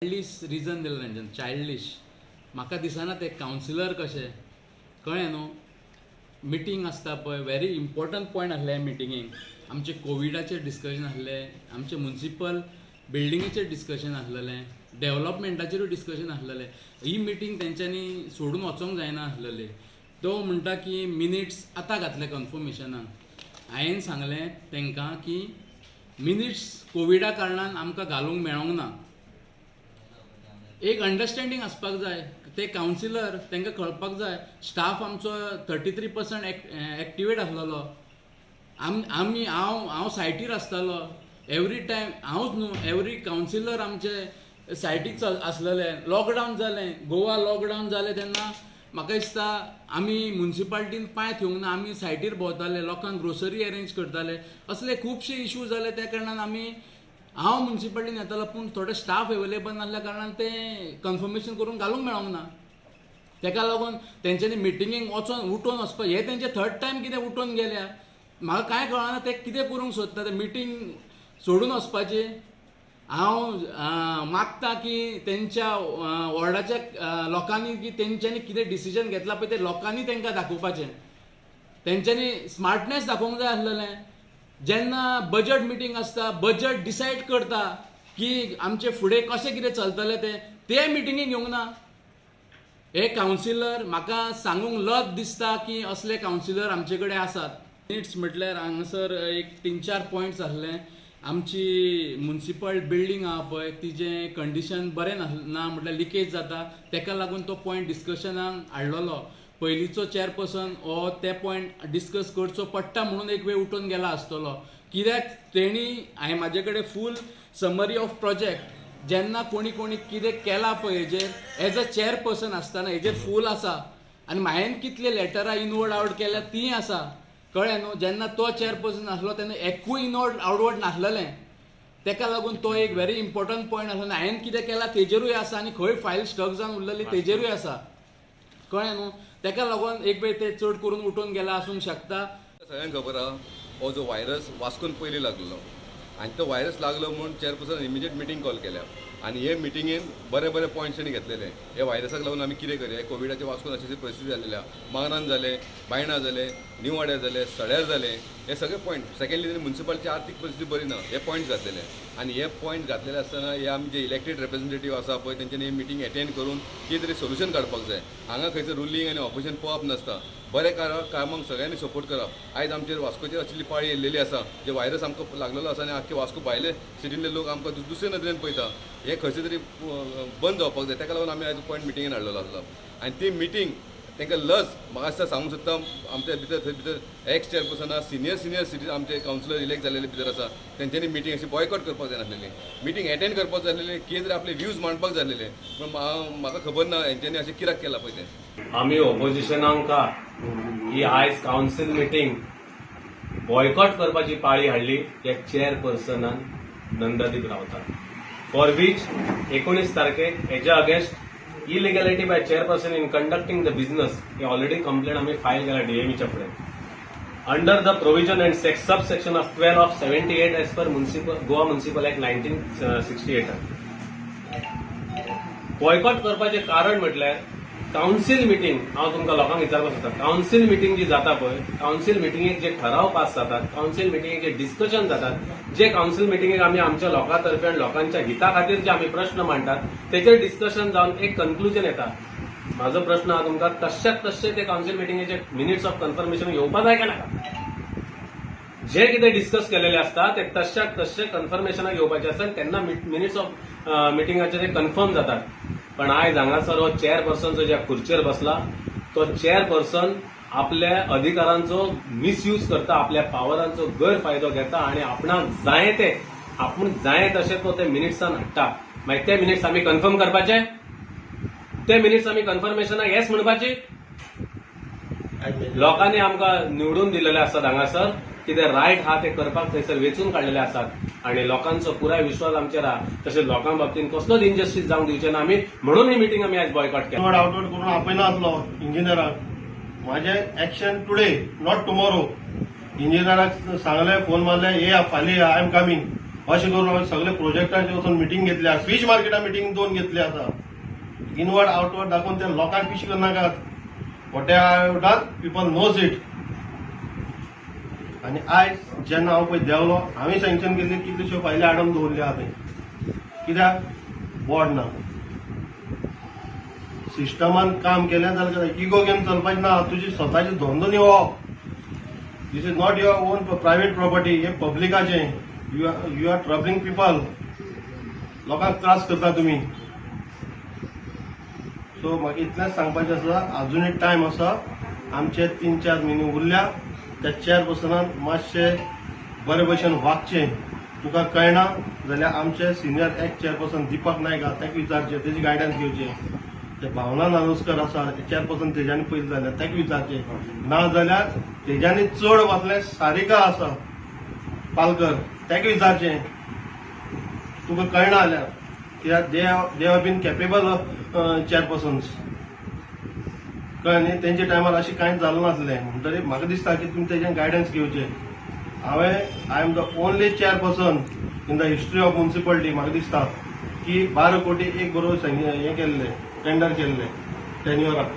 चायल्डिश region दिलें तेंच्यान चायल्डिश म्हाका दिसना ते कावन्सिलर कशें कळ्ळें न्हू. मिटींग आसता पळय व्हेरी इम्पॉर्टंट पॉयंट आसले मिटिंगेक. आमचे कोविडाचेर डिस्कशन आसलें, आमचे म्युनिसिपल बिल्डिंगेचेर डिस्कशन आसलेलें, डेव्हलपमेंटाचेरूय डिस्कशन आसलेलें. ही मिटींग तेंच्यांनी सोडून वचोंक जायना आसलेली. तो म्हणटा की मिनिट्स आतां घातले कन्फर्मेशनाक. हांवें सांगलें तांकां की मिनिट्स कोविडा कारणान आमकां घालूंक मेळोंक ना. एक अंडरस्टँडींग आसपाक जाय. ते कावन्सिलर तांकां कळपाक जाय. स्टाफ आमचो 33% एक्टिवेट आसलेलो. हांव सायटीर आसतालो एवरी टायम. हांवूच न्हू एवरी कावन्सिलर आमचे सायटीक आसलेले. लॉकडावन जालें, गोवा लॉकडावन जालें तेन्ना म्हाका दिसता आमी म्युनिसिपालिटीन पांय ठेवूंक ना. आमी सायटीर भोंवताले, लोकांक ग्रोसरी अरेंज करताले. असले खुबशे इश्यू जाले त्या कारणान हांव म्युनिसिपालिटीन येतालो पूण थोडे स्टाफ अवेलेबल नासल्या कारणान ते कन्फर्मेशन करून घालूंक मेळोंक ना. ताका लागून तेंच्यांनी मिटिंगेक उठोवन वचपा. हे तेंचे थर्ड टायम कितें उठोवन गेल्या म्हाका कांय कळना. ते कितें करूंक सोदता ते मिटींग सोडून वचपाची. हांव मागता की तेंच्या वॉर्डाच्या लोकांनी की तेंच्यांनी कितें डिसिजन घेतला पळय ते लोकांनी तांकां दाखोवपाचें. तेंच्यांनी स्मार्टनेस दाखोवंक जाय आसलेलें. जेन्ना बजट मिटींग आसता, बजट डिसायड करता की आमचे फुडें कशें कितें चलतलें ते मिटिंगेक येवंक ना. हे कावन्सिलर म्हाका सांगूंक लज दिसता की असले कावन्सिलर आमचे कडेन आसात. मिनिट्स म्हटल्यार हांगासर एक 3-4 पॉयंट्स आसले. आमची म्युनिसिपल बिल्डींग आहा पळय तिजें कंडिशन बरें ना म्हटल्यार लिकेज जाता. ताका लागून तो पॉयंट डिस्कशनाक हाडलेलो. पयलींचो चेअरपर्सन हो ते पॉयंट डिस्कस करचो पडटा म्हणून एक वेळ उठून गेला आसतलो. कित्याक हांवें म्हाजे कडेन फूल समरी ऑफ प्रोजेक्ट जेन्ना कोणी कितें केलां पळय हेजेर एज अ चेअरपर्सन आसतना हेजेर फूल आसा. आनी हांवें कितले लेटरां इनवर्ड आउट केल्या तीं आसा. कळ्ळें न्हू. जेन्ना तो चेअरपर्सन आसलो तेन्ना एकूय इनवर्ड आउटवर्ड नासलेलें. ताका लागून तो एक व्हेरी इम्पॉर्टंट पॉयंट आसलो. हांवें कितें केलां तेजेरूय आसा आनी खंय फायल स्टक जावन उरलेली तेजेरूय आसा. कळ्ळें न्हू. ताका लागून एक वेळ ते चड करून उठून गेला आसूंक शकता. सगळ्यांक खबर आहा हो जो व्हायरस वास्कोन पयलीं लागलेलो आनी तो व्हायरस लागलो म्हणून चेअरपर्सन इमिजिएट मिटींग कॉल केल्या. आनी हे मिटिंगेन बरे पॉयंट्स तांणी घेतलेले. हे व्हायरसाक लागून आमी कितें करया. कोविडाचे वास्कोन अशी परिस्थिती जाल्ली आहा. मांगरान जाले, बायणां जाले, न्यू वाड्यार जाले, सड्यार जाले. हे सगळे पॉयंट. सेकंडली तांणी म्युनिसिपालिटीची आर्थीक परिस्थिती बरी ना हे पॉयंट घातलेले. आनी हे पॉयंट घातलेले आसतना हे आमी जे इलेक्टेड रिप्रेझेंटेटीव आसा पळय तेंच्यांनी ही मिटींग अटेंड करून कितें तरी सोल्युशन काडपाक जाय. हांगा खंयचं रुलींग आनी ऑपोजिशन पळोवप नासता. बरें कामांक सगळ्यांनी सपोर्ट करप. आयज आमचेर वास्कोचेर असली पाळी येयल्लेली आसा जे व्हायरस आमकां लागलेलो आसा आनी आख्खे वास्को भायले सिटींतले लोक आमकां दुसरे नदरेन पळयता. हे खंयचे तरी बंद जावपाक जाय. ताका लागून आमी आयज पॉयंट मिटिंगेन हाडलेलो आसलो. आनी ती मिटींग तांकां लज म्हाका दिसता सांगूंक सोदता आमच्या भितर एक्स चेअरपर्सन आसा, सिनियर सिटीजन आमचे कावन्सिलर इलेक्ट जाल्ले भितर आसा तेंच्यांनी मिटींग अशी बॉयकॉट करपाक जाय नासलेली. मिटींग अटेंड करपाक जाय आसलेली. कितें तरी आपले व्ह्यूज मांडपाक जाय आसलेले. पूण म्हाका खबर ना हेंच्यांनी अशें कित्याक केलां पळय तें. आमी ऑपोजिशनांक ही आयज कावन्सिल मिटींग बॉयकॉट करपाची पाळी हाडली एक चेअरपर्सनान नंदादीप रावतान. फॉर वीच 19 तारखेक हेच्या against illegality by chairperson in conducting the business हे ऑलरेडी कंप्लेंट आम्ही फायल केला डीएमईच्या फुडें. Under the provision and sub section of 12 of 78 as per Goa municipal act 1968. Boycott करपाचे कारण म्हटल्यार कावन्सिल मिटींग. हांव तुमकां लोकांक विचारपाक सोदता कावन्सिल मिटींग जी जाता पळय कावन्सिल मिटींगेक जे ठराव पास जातात, कावन्सिल मिटींगेक जे डिस्कशन जातात, जे कावन्सिल मिटींगेक आमी आमच्या लोकां तर्फे आनी लोकांच्या हिता खातीर जे आमी प्रश्न मांडटात तेचेर डिस्कशन जावन एक कन्क्लुजन येता. म्हाजो प्रश्न आहा तुमकां तश्याक तशें ते कावन्सिल मिटींगेचे मिनिट्स ऑफ कन्फर्मेशन येवपा जाय काय नाका. जे कितें डिस्कस केलेले आसता ते तश्याक तशें कन्फर्मेशनाक येवपाचे आसता तेन्ना मिनिट्स ऑफ मिटींगाचे ते कन्फर्म जातात. पण आयज हांगासर हो चेअरपर्सन जो ज्या खुर्चेर बसला तो चेअरपर्सन आपल्या अधिकारांचो मिसयूज करता, आपल्या पावरांचो गैरफायदो घेता आनी आपणाक जाय ते आपूण जाय तशें तो ते मिनिट्सान हाडटा. मागीर ते मिनिट्स आमी कन्फर्म करपाचे, ते मिनिट्स आमी कन्फर्मेशनाक येस म्हणपाची. लोकांनी आमकां निवडून दिलेले आसतात हांगासर कितें रायट आहा ते करपाक थंयसर वेचून काडलेले आसात आनी लोकांचो पुराय विश्वास आमचेर आहा. तशेंच लोकां बाबतींत कसलोच इनजस्टीस जावंक दिवचे ना आमी म्हणून ही मिटींग आमी आयज बॉयकॉट केली. आउटवर्ड करून आपयना आसलो इंजिनियराक. म्हाजे एक्शन टुडे नॉट टुमोरो. इंजिनियराक सांगले फोन मारले ये फाल्यां आय एम कमिंग. अशें करून हांवें सगळे प्रोजेक्टांचे वचून मिटींग घेतल्या. फीश मार्केटां मिटींग 2 घेतली आसा. इनवर्ड आउटवर्ड दाखोवन त्या लोकांक पिशी करनाकात. What people knows it. आनी आयज जेन्ना हांव पळय देंवलो, हांवें सँक्शन केल्ली कितल्योश्यो फायली हाडून दवरल्या आहा थंय. कित्याक बोर्ड ना. सिस्टमान काम केलें जाल्यार इगो घेवन चलपाचें ना. तुजी स्वताची धंदो न्ही हो. This is not your own private property. हे पब्लिकाचें. You are troubling people. लोकांक त्रास करता तुमी. सो म्हाका इतलेंच सांगपाचें आसा, अजुनूय टायम आसा. आमचे 3-4 म्हयने उरल्या. त्या चेअरपर्सनान मातशें बरे भशेन वागचें. तुका कळना जाल्यार आमचे सिनियर एक्स चेअरपर्सन दिपक नायक आहा ताका विचारचें, तेजी गायडन्स घेवचें. ते भावना नानुस्कर आसा चेअरपर्सन तेज्यानी पयलीं जाल्यार ताका विचारचें. ना जाल्यार तेज्यानी चड वाचलें सारिका आसा पालकर, ताका विचारचें. तुका कळना जाल्यार कित्याक दे हॅव बीन कॅपेबल चेअरपर्सन्स. कळ्ळें न्ही. तेंच्या टायमार अशें कांयच जालें नासलें. म्हणटकीर म्हाका दिसता की तुमी तेजें गायडन्स घेवचें. I am the only chairperson in the history of municipality. म्हाका दिसता की 12 कोटी एक बरोबर हें केल्लें, टेंडर केल्लें टेन्युअराक.